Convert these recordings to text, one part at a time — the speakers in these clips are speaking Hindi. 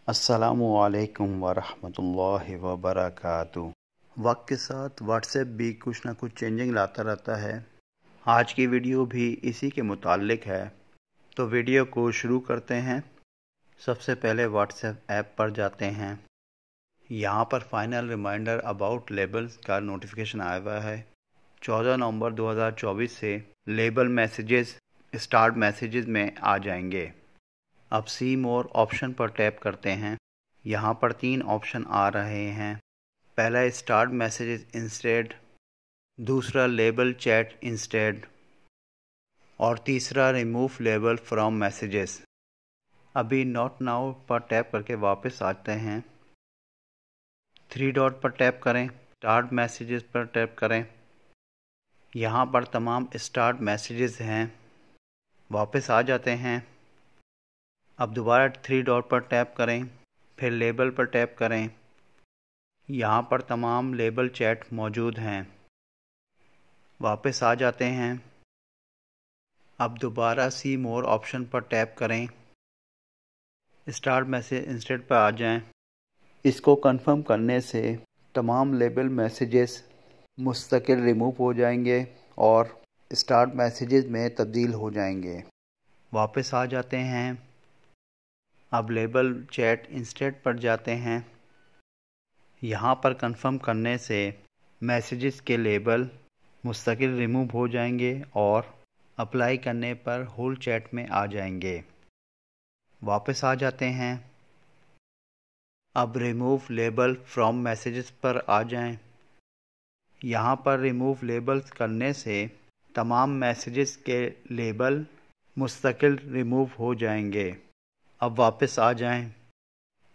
अस्सलामुअलैकुम वरहमतुल्लाहि वबरकातुहू। वक्त के साथ व्हाट्सएप भी कुछ ना कुछ चेंजिंग लाता रहता है। आज की वीडियो भी इसी के मुताल्लिक है, तो वीडियो को शुरू करते हैं। सबसे पहले व्हाट्सएप ऐप पर जाते हैं। यहाँ पर फाइनल रिमाइंडर अबाउट लेबल्स का नोटिफिकेशन आया हुआ है। 14 नवंबर 2024 से लेबल मैसेजेस स्टार्ट मैसेजेस में आ जाएंगे। अब सी मोर ऑप्शन पर टैप करते हैं। यहाँ पर 3 ऑप्शन आ रहे हैं। पहला स्टार्ट मैसेजेस इंस्टेड, दूसरा लेबल चैट इंस्टेड और तीसरा रिमूव लेबल फ्रॉम मैसेजेस। अभी नॉट नाउ पर टैप करके वापस आते हैं। 3 डॉट पर टैप करें, स्टार्ट मैसेजेस पर टैप करें। यहाँ पर तमाम स्टार्ट मैसेजेस हैं। वापस आ जाते हैं। अब दोबारा 3 डॉट पर टैप करें, फिर लेबल पर टैप करें। यहाँ पर तमाम लेबल चैट मौजूद हैं। वापस आ जाते हैं। अब दोबारा सी मोर ऑप्शन पर टैप करें, स्टार्ट मैसेज इंस्टेड पर आ जाएं। इसको कंफर्म करने से तमाम लेबल मैसेजेस मुस्तकिल रिमूव हो जाएंगे और स्टार्ट मैसेजेस में तब्दील हो जाएंगे। वापस आ जाते हैं। अब लेबल चैट इंस्टेड पर जाते हैं। यहाँ पर कंफर्म करने से मैसेजेस के लेबल मुस्तकिल रिमूव हो जाएंगे और अप्लाई करने पर होल चैट में आ जाएंगे। वापस आ जाते हैं। अब रिमूव लेबल फ्रॉम मैसेजेस पर आ जाएं। यहाँ पर रिमूव लेबल्स करने से तमाम मैसेजेस के लेबल मुस्तकिल रिमूव हो जाएंगे। अब वापस आ जाएं।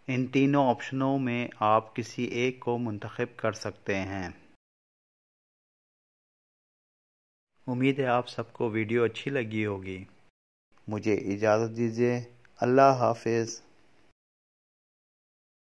इन तीनों ऑप्शनों में आप किसी एक को मुंतखब कर सकते हैं। उम्मीद है आप सबको वीडियो अच्छी लगी होगी। मुझे इजाज़त दीजिए। अल्लाह हाफिज़।